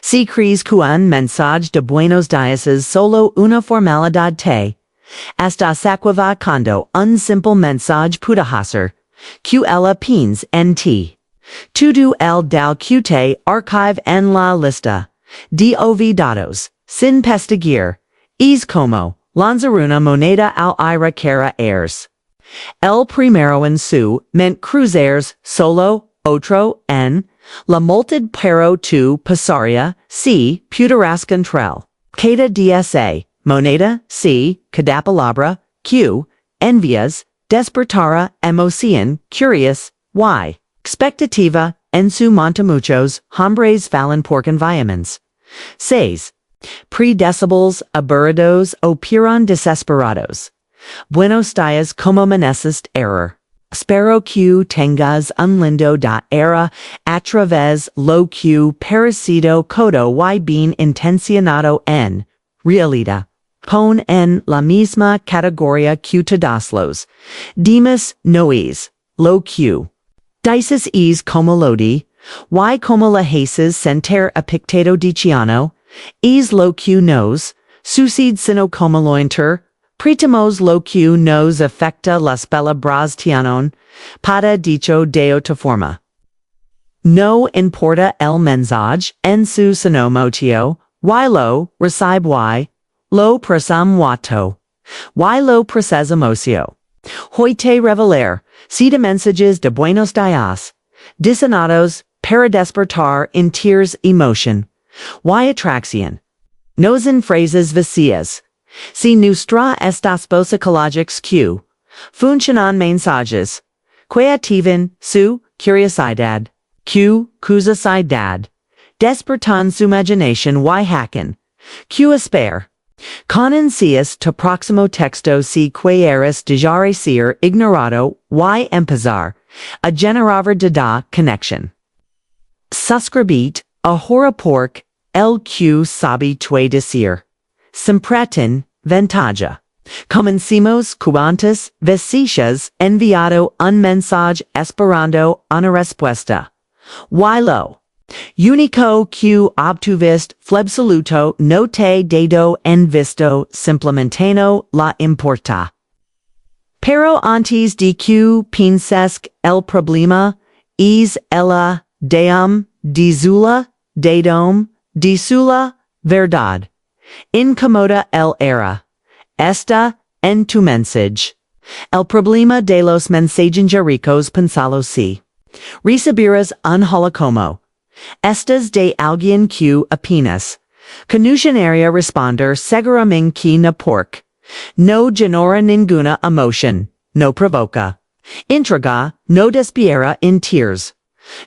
Si crees un mensaje de Buenos Días es solo una formalidad te estás equivocando un simple mensaje puede hacer que ella piense en ti. Todo el del que te archive en la lista de olvidados sin perseguir es como lanzar una moneda al aire cara airs. El primero en su mente cruzares solo otro en la multid pero tu pasaría si pudieras control. Cada dsa moneda si cada palabra que envías despertará emoción curious y expectativa en su monte muchos hombres falan por environments. 6. Pre-decibels aburridos operan desesperados. Buenos días como mensajes error. Espero que tengas un lindo día a través lo que parecido codo y bien intencionado en realidad. Pon en la misma categoría que todos los demás no es lo que dices es como lo di, y como la haces sentir epicteto diciano, es lo que nos sucede sino como lo inter, pretemos lo que nos afecta las palabras tienen, para dicho de otra forma. No importa el mensaje en su sino motivo, y lo recibe y lo presamuato, y lo presamocio. Hoy te revelar, si de mensajes de Buenos Días, diseñados para despertar en tears emotion, y atracción. Nos en frases vacías. Si nuestra estas psicológicas que funcionan mensajes, que activan su curiosidad, despertan su imaginación y hacen, que espera. Conoces tu próximo texto si quieres dejar ser ignorado y empezar a generar de conexión. Suscribit ahora porque el que sabe tu decir. Siempre ventaja. Comencemos cuantas veces enviado un mensaje esperando una respuesta. Y lo único que obtuviste absoluto no te dedo en visto simplemente no la importa. Pero antes de que pienses el problema es ella de sula verdad. Incomoda el era. Está en tu mensaje. El problema de los mensajeritos pensalo si recibirás un holocomo. Estas de alguien que apenas conocería responder seguramente que no porque no genera ninguna emoción, no provoca intriga, no despierta en tears,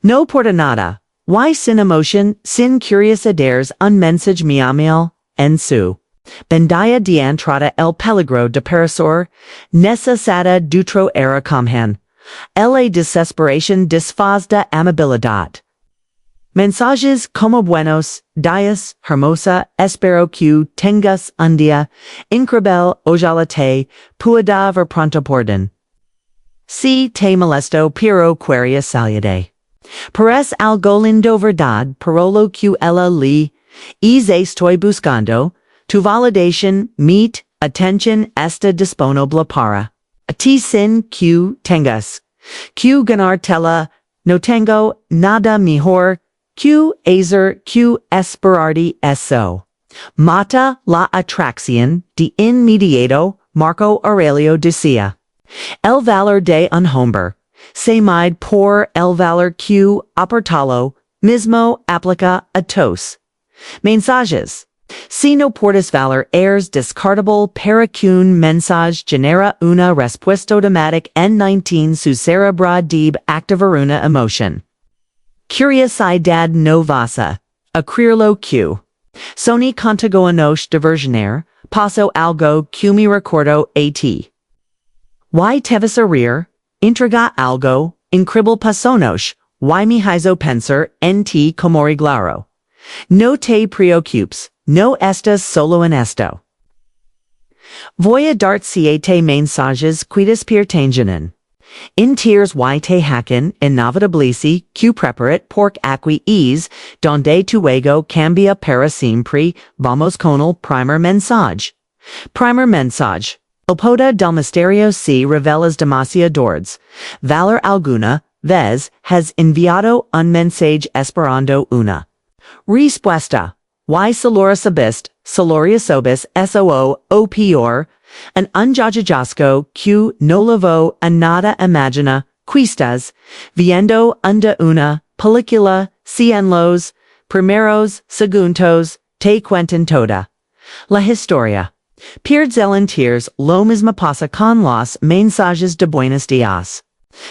no por nada, y sin emoción, sin curiosidades un mensaje miamil en su bandilla de entrada el peligro de perecer necesita dutro era comhan, la desesperación disfaz de amabilidad. Mensajes como Buenos Días, hermosa, espero que tengas un día increíble, ojalá te pueda ver pronto porden. Si te molesto pero quería salude. Parece algo lindo verdad, pero lo que ella le estoy buscando, tu validación, meet, atención está disponible para a ti sin que tengas que ganártela, no tengo nada mejor que hacer que esperarte eso. Mata la atracción de inmediato, Marco Aurelio decía. El valor de un hombre se mide por el valor que aportalo mismo aplica a tos. Mensajes. Si no portas valor es descartable para que un mensaje genera una respuesta automática en 19 su cerebro debe activar una emoción. Curiosidad no vasa, a creerlo que. Sony contigo anoche diversionar, paso algo que me recuerdo a ti. Y te vas a reír, intriga algo, increíble pasonoche, y me hizo pensar en ti como claro. No te preocupes, no estás solo en esto. Voy a darte 7 mensajes que despiertan generen. In tiers y te hacken, inevitabilisi, q preparat pork acqui ease, donde tuego cambia para siempre, vamos con el primer mensaje. Primer mensaje. El poder del misterio si revelas demasiados. Valor alguna vez has enviado un mensaje esperando una respuesta. Y salora sabist, saloria sobis, soo, o peor, an unjajajasco, q no lavo a nada imagina, quistas, viendo unda una, película, cien los, primeros, segundos, te cuentan toda. La historia. Pierdes el tiers lo mismo pasa con los mensajes de Buenos Días.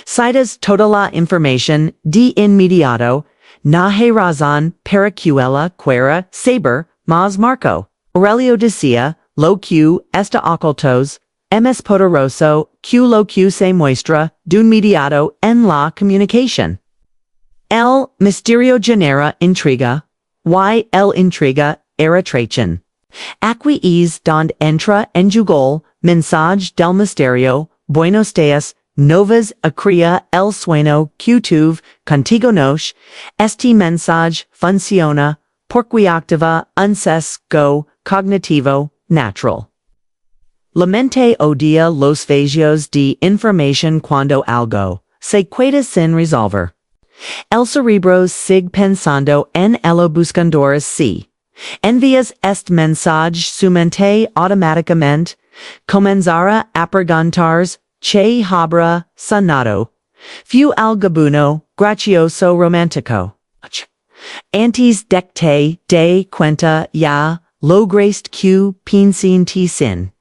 Citas toda la información de inmediato, na hay razón para que ella quiera saber más Marco. Aurelio decía, lo que está ocultos, es poderoso, que lo que se muestra de inmediato en la comunicación. El misterio genera intriga, y el intriga era traición. Aquí es donde entra en juego mensaje del misterio, Buenos Días, novas crea el sueño que tuve contigo noche, este mensaje funciona, porque activa un sesgo cognitivo natural. La mente odia los vacíos de información cuando algo se queda sin resolver. El cerebro sigue pensando en el buscador si envías este mensaje su mente automáticamente comenzará a preguntarse che habrá sonado. Fu algo gracioso romántico. Antes de que te de cuenta ya lograste que piensen sin.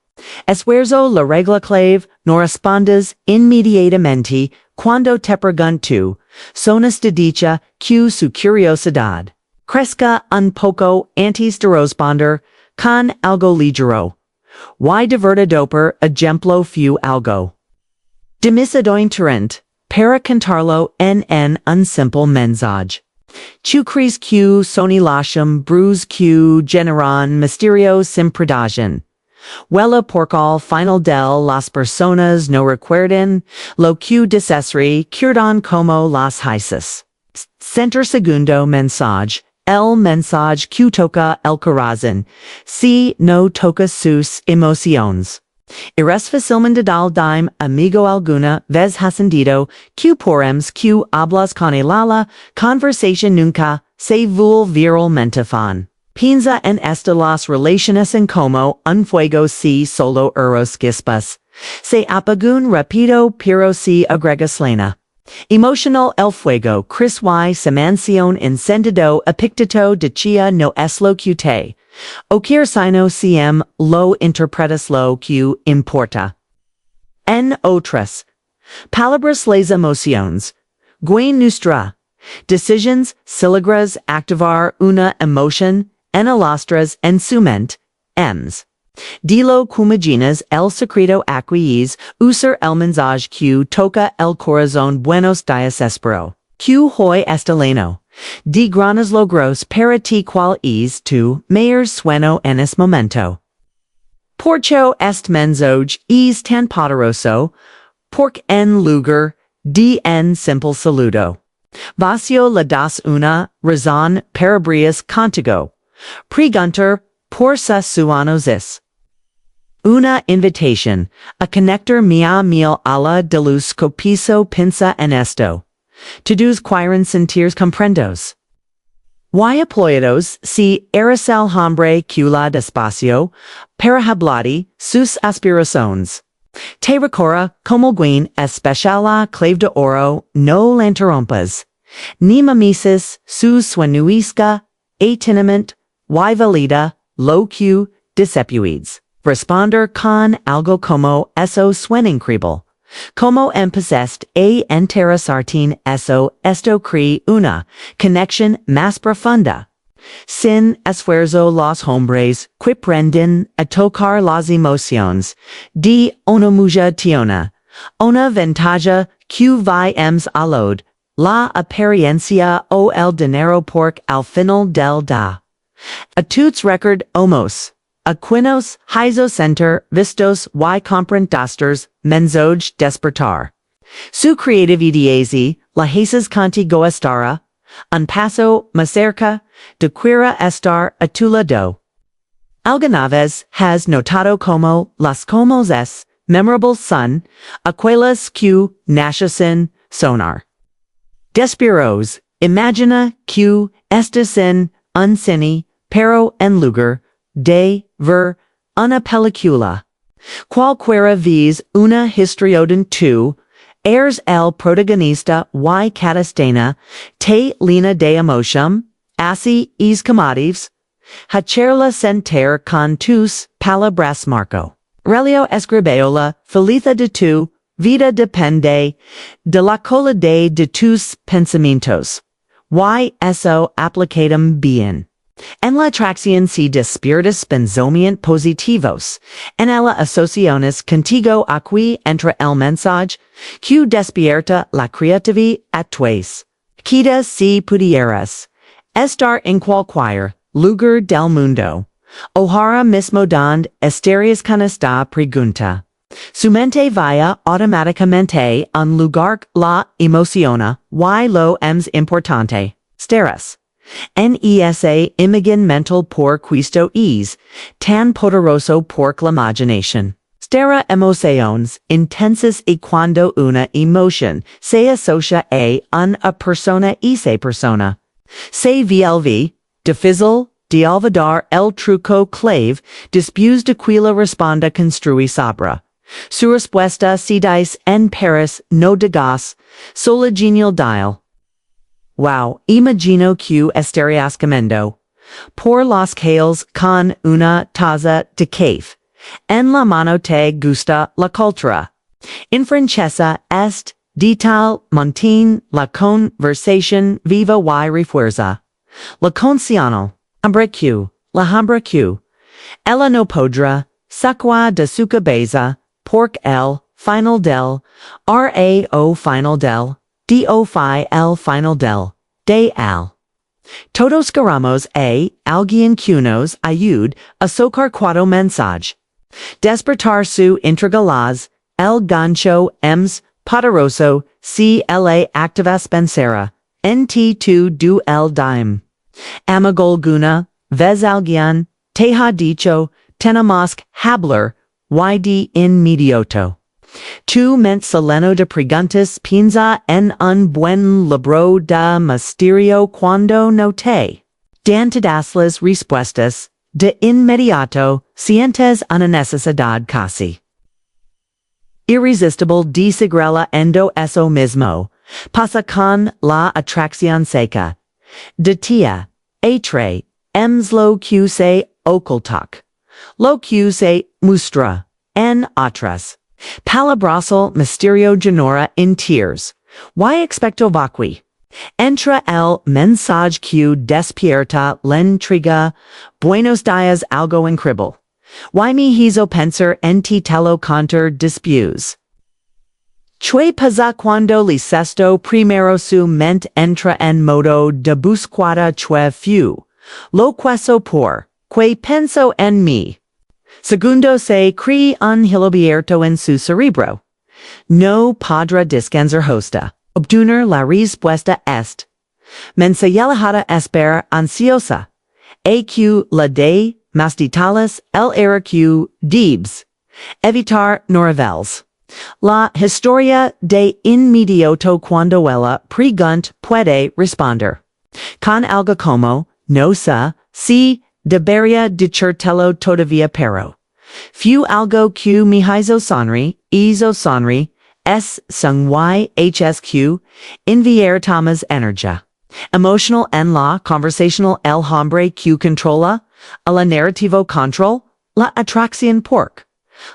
Esfuerzo la regla clave, no respondas inmediatamente cuando te pregunto, sonas de dicha que su curiosidad crezca un poco antes de responder con algo ligero. Y divertido por ejemplo fu algo demasiado interesante para contarlo en un simple mensaje. Tu crees que soni lasham brus que generan misterio sin predagen. Huela porque al final del las personas no recuerden lo que decesri curdan como las hices. Center segundo mensaje. El mensaje que toca el corazón, si no toca sus emociones. Eres fácilmente dal dime amigo alguna vez has sentido que porems que hablas con el ala, conversation nunca se viralmente fan. Piensa en las relaciones en como un fuego si solo eros gispas. Se apagun rápido pero si agregas lena. Emotional el fuego Chris y se mansión encendido epicteto de chia no es lo que te. O sino cm lo interpretas lo que importa. En otras palabras las emociones. Guen nuestra. Decisions, siligras, activar una emoción, en alastras en su mente, ems. Dilo cumaginas el secreto aquis usar el mensaje que toca el corazón Buenos Días espero. Que hoy esteleno. De granos logros para ti cual es tu mayor sueño en es momento. Porcho est mensaje es tan poderoso, porque en lugar de en simple saludo. Vacío le das una razón para brillas contigo. Preguntar por suanos es. Una invitación, a conectar mi mil a la de luz copiso pinza en esto. Todos quieren sentir comprendos. Y apoyados si eres el hombre que la despacio, para hablati sus aspiraciones. Te recorra como guin especial a clave de oro, no la interrumpas. Ni mamises su suenuisca, atinament, y valida, lo que desepuides. Responder con algo como eso suena increíble. Como empezaste a interesarte eso esto cree una conexión más profunda. Sin esfuerzo los hombres que prenden a tocar las emociones de una mujer tiene una ventaja que vamos a lod, la apariencia o el dinero porque al final del da. A tuts record homos. Aquinos, hizo center, vistos y comprendasters, mensaje despertar. Su creatividad, la haces contigo estará, un paso más cerca, de quiera estar a tu lado. Alguna vez has notado como las comos es, memorables son, aquellas que nacen sonar. Despiros, imagina que estás en un cine, pero en lugar de ver una película. Cualquiera vez una historia tu, eres el protagonista y cada escena te llena de emoción, así es comotives, hacerla sentir con tus palabras marco. Relio escribeola, feliz de tu vida depende de la calidad de tus pensamientos. Y eso aplicadum bien. En la atracción si despiertas pensamientos positivos, en la asociaciones contigo aquí entra el mensaje, que despierta la creatividad a tues. Quita si pudieras estar en cualquier lugar del mundo. Ahora mismo donde estarías con esta pregunta. Su mente vaya automáticamente un lugar la emociona y lo es importante. Steras. En esa imagen mental por quisto es tan poderoso por la imaginación. Stera emociones intensas y cuando una emoción se asocia a una persona esa persona se vuelve difícil de olvidar el truco clave después de que la responda construye sobre. Su respuesta si dice en Paris no digas, sola genial dial. Wow, imagino que estarías comiendo por las calles con una taza de café. En la mano te gusta la cultura. En francesa est de tal montagne la conversación viva y refuerza. La consiano, hambre que, la hambre que. Ella no podrá, sacua de su cabeza, porque el final del, rao final del, do fi el final del, de al. Todos queramos a alguien que nos ayude a socar cuatro mensaje. Despertar su intrigalaz, el gancho ems poderoso si la activas pensera, nt tu du el dime. Amagolguna, vez alguien, te ha dicho, tenemos hablar, y de inmediato. Tu ment soleno de preguntas piensa en un buen libro de misterio cuando no te dan todas las respuestas, de inmediato sientes una necesidad casi irresistible de seguirla endo eso mismo, pasa con la atracción seca. De tía, atre, ems lo que se ocultac, lo que se mustra, en otras. Palabrasal misterio genera in tears. Y expecto vacui. Entra el mensaje que despierta l'intriga. Buenos días algo incredible. Y me hizo pensar en ti telo contar después. Chue pasa cuando li sesto primero su ment entra en modo de buscada chue fu. Lo queso por, que penso en mí. Segundo se cree un hilo abierto en su cerebro. No podrá descansar hosta. Obtener la respuesta est. Mensajera espera ansiosa. AQ la de mastitales el era Q debs. Evitar noravels. La historia de inmediato cuando ella pregunt puede responder. Con algo como, no sé, si debería decírtelo todavía pero. Fu algo que me hizo sonri, es sung y hsq, enviar tomas energía. Emotional en la conversational el hombre que controla, a la narrativo control, la atracción pork.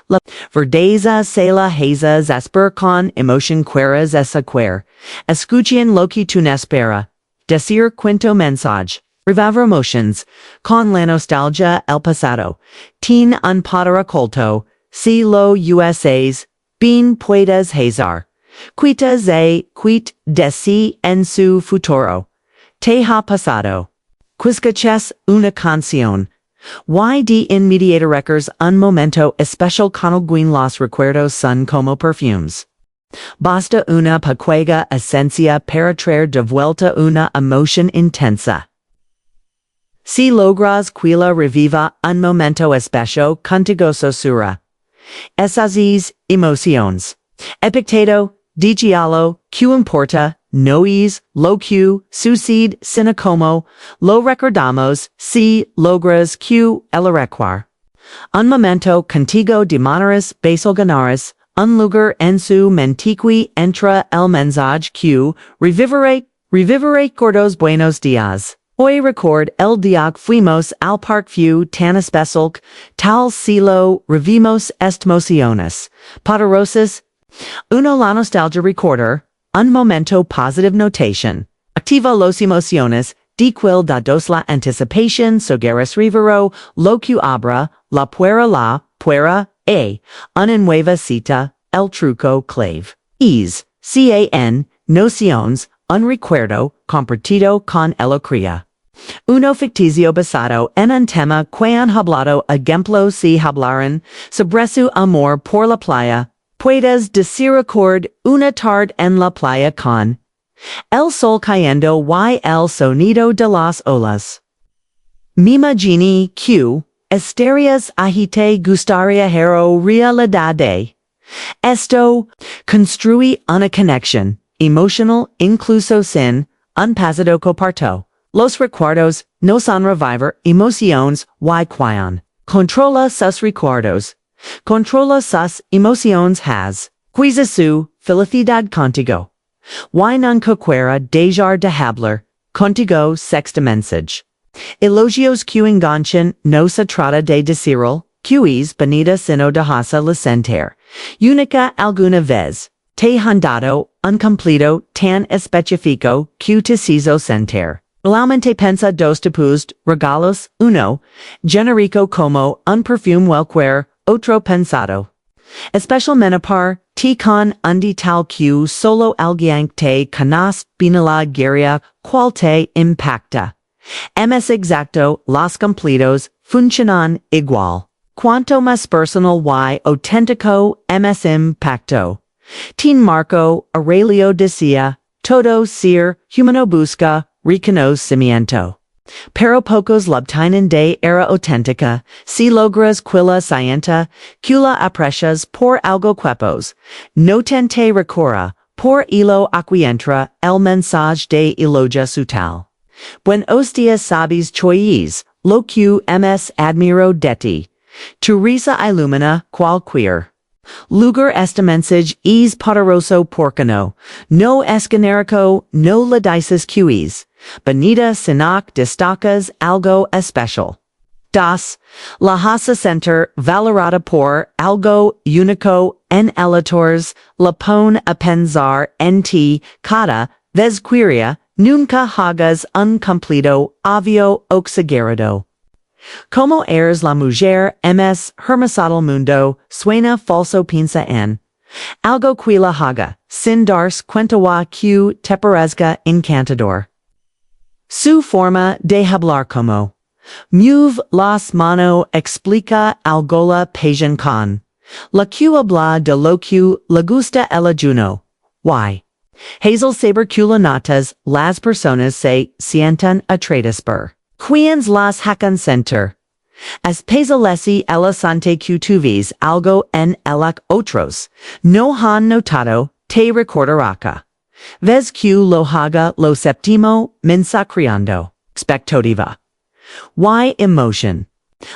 La verdeza se la haza esper con emotion queras esa quer. Escuchen lo que tu espera. Decir quinto mensaje. Revive emotions, con la nostalgia el pasado. Tin un poder oculto, si lo usas, bien puedes hazar. Quitas quit de si en su futuro. Te ha pasado. Quiscaches una canción. Y de inmediato records un momento especial con alguien los recuerdos son como perfumes. Basta una pequeña esencia para traer de vuelta una emoción intensa. Si logras que la reviva un momento especial contigo sosura. Esas emociones. Epicteto, digialo, que importa, no es, lo que, sucede, sino como, lo recordamos, si logras que el recuar. Un momento contigo de maneras basal ganares, un lugar en su mente entra el mensaje que revivere cordos buenos días. Hoy record el día que fuimos al parque tan especial tal cielo revimos emociones poderosas. Uno la nostalgia recorder, un momento positive notation. Activa los emociones, de quil dados la anticipación sogueres rivero, lo que abra, la puera, una nueva cita, el truco clave. Nociones, un recuerdo, compartido con el cría. Uno ficticio basado en un tema que han hablado ejemplos si hablaran sobre su amor por la playa. Puedes decir record una tarde en la playa con el sol cayendo y el sonido de las olas. Me imaginé que estarías agite gustaría hero realidad. Esto construye una conexión emocional incluso sin un pasado comparto. Los recuerdos no son revivir emociones y quién controla sus recuerdos. Controla sus emociones has. Quiza su felicidad contigo. Y non coquera dejar de hablar contigo sexta mensage. Elogios que enganchan no se trata de decirlo, que es bonita sino dejarse la sentir. Única alguna vez. Te han dado un cumplido tan específico que te hizo sentir. Realmente pensa dos tipos regalos, uno, generico como un perfume cualquier, otro pensado. Especialmente par, ti con un tal que solo alguien te conoce binala guerra cual te impacta. Es exacto, los cumplidos funcionan igual. Cuanto más personal y auténtico, más impacto. Tin Marco Aurelio decía, todo ser humano busca reconocimiento. Pero pocos l'obtienen de era auténtica, si logras quilla sienta, que la aprecias por algo cuepos. No tente recora, por hilo entra el mensaje de elogia sutal. Buenos días sabes choies, lo que ms admiro de ti. Tu risa illumina cualquier lugar este mensaje es poderoso porque no es genérico, no le dices que bonita sino destacas algo especial. Das, la hace sentir valorada por algo único en electores, la pone a pensar en ti cada vez quería, nunca hagas un cumplido obvio o exagerado. Como eres la mujer ms hermosa mundo, suena falso piensa en algo que la haga, sin darse cuenta que te parezca encantador. Su forma de hablar como mueve las manos explica algo la pasión con la que habla de lo que le gusta el ayuno. Why? Hazel saber que notas las personas se sientan atraídas por quienes las hacan sentir. As pesalesi el sante que tuvis algo en el otros, no han notado, te recordará. Vez que lo haga lo séptimo mensacriando. Expectativa. Y emotion.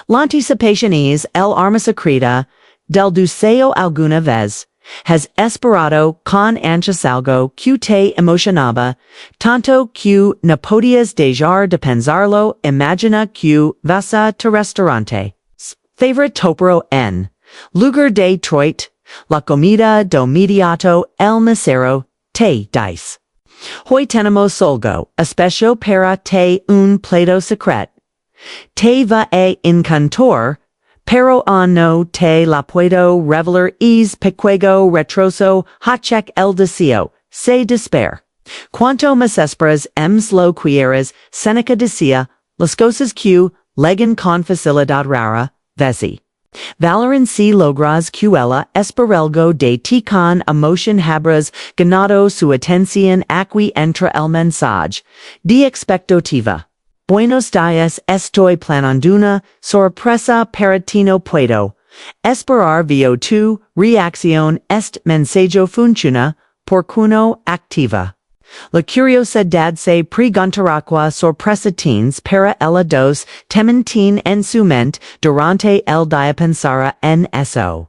La anticipación es el arma secreta del deseo alguna vez. Has esperado con ansias algo que te emocionaba, tanto que no podías dejar de pensarlo, imagina que vas a tu restaurante. Favorite topero en lugar de Detroit, la comida de inmediato, el mesero, te dice. Hoy tenemos algo especial para te un plato secret. Te va a encantar, pero no te la puedo revelar es pequeño retroso hachek el deseo, se despair. Cuanto más esperas lo quieres, Seneca decía, las cosas que llegan con facilidad rara, vezi. Valoran si logras QLA esperalgo de ti con emoción habras ganado su atención aquí entra el mensaje de expectativa. Buenos días, estoy planando una sorpresa para ti, no puedo esperar veo tu reacción, este mensaje funciona porque activa. La curiosidad se preguntará sorpresa tienes para ella dos tementin en su mente durante el día pensará en eso.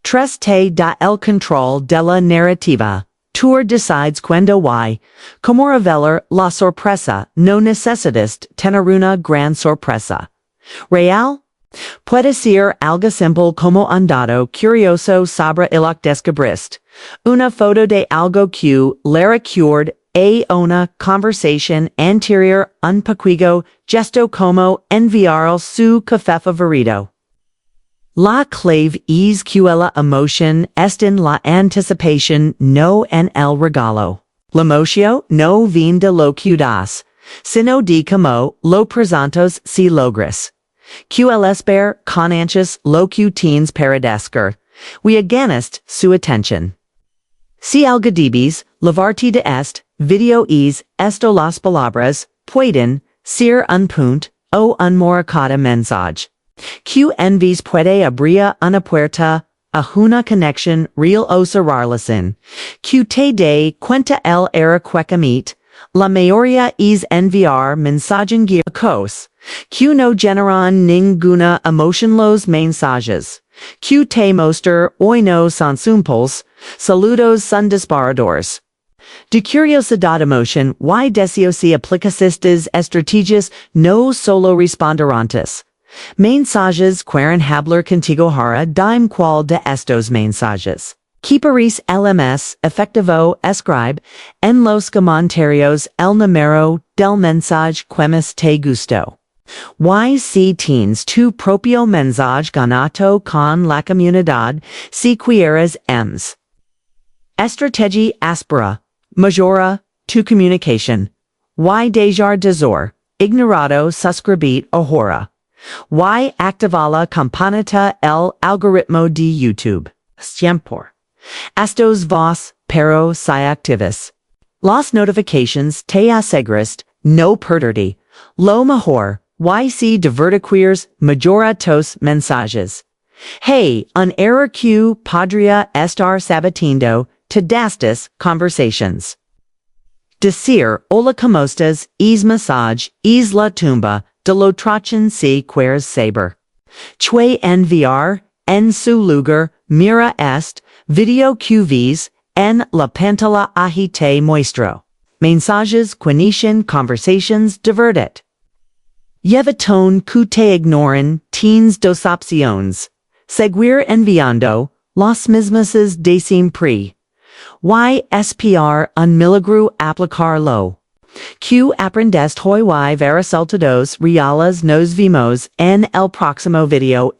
3 te da el control de la narrativa. Tú decides cuando y cómo revelar la sorpresa. No necesitas tener una gran sorpresa real. Puede ser algo simple como un dato curioso sobre lo que descubriste, una foto de algo que le recuerda a una conversación anterior, un pequeño gesto como enviar su café favorito. La clave es que la emoción está en la anticipación, no en el regalo. La emoción no viene de lo que das, sino de cómo lo presentas si logras. Que el esper con ansias lo que tienes para descubrir. We ganas su atención. Si algo debes levarte de este video es esto, las palabras pueden ser un punto o un moracada mensaje. Que envíes puede abrir una puerta a una conexión real o cerrarla sin que te dé cuenta el era quecamit. La mayoría es enviar mensajes guiacos, que no generan ninguna emoción. Los mensajes que te mostrar hoy no son simples, saludos son disparadores de curiosidad, emoción y deseos y aplicaciones estrategias, no solo responderantes. Mensajes quieren hablar contigo ahora. Dime cuál de estos mensajes que parece el más efectivo. Escribe en los comentarios el número del mensaje que más te gustó. Y si tienes tu propio mensaje ganado con la comunidad, si quieres estrategia áspera, mejora tu comunicación. Y dejar de ser ignorado, suscribir ahora. Y activa la campanita el algoritmo de YouTube. Siempre. Estos vos, pero si activas las notifications, te aseguras no perderte lo mejor. Y si diverticuires mejora tus mensajes. Hey, un error que podría estar saboteando todas conversations. Decir hola como estás es mensaje es la tumba de lo trachan si quieres saber. Chue enviar en su lugar. Mira este video que ves en la pantalla ahí te muestro. Mensajes conocen conversations divertit. Llevaton que te ignoran, tienes dos opciones. Seguir enviando las mismas de siempre. Y esperar un milagro aplicarlo. Que aprendeste hoy y ver resultados reales. Nos vemos en el próximo video.